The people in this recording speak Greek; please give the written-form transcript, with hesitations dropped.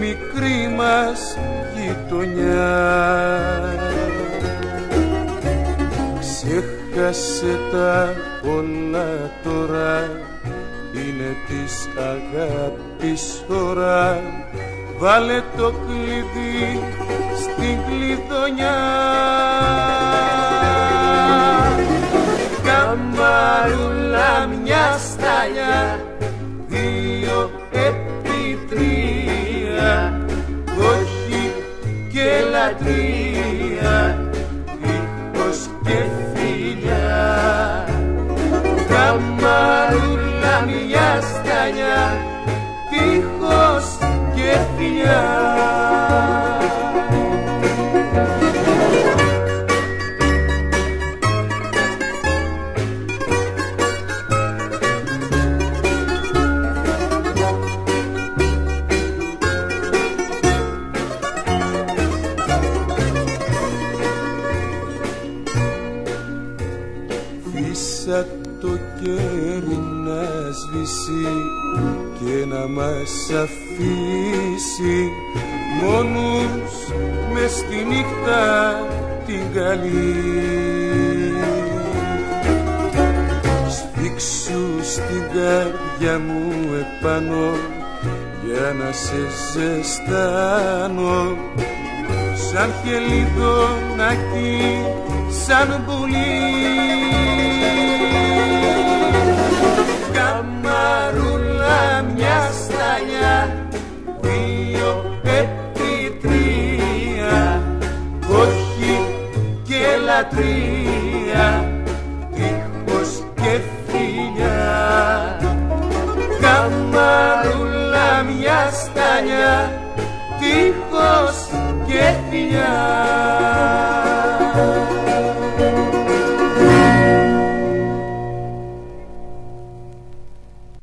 μικρή μας γειτονιά. Ξέχασε τα πολλά τώρα, είναι της αγάπης ώρα. Βάλε το κλειδί στην κλειδονιά. Καμαρούλα μια σταλιά, 2 επί 3, όχι και λατρεία, δίχως και φιλιά. Καμαρούλα μια σταλιά, δίχως και φιλιά. Φύσα το κέρι να σβήσει και να μας αφήσει μόνους μες στη νύχτα την καλή. Σφίξου στην καρδιά μου επάνω για να σε ζεστάνω, σαν χελιδονάκι, σαν πουλί. Καμαρούλα μια σταλιά, 2 επί 3, όχι και λατρεία, δίχως και φιλιά. Καμαρούλα μια σταλιά, δίχως και φιλιά.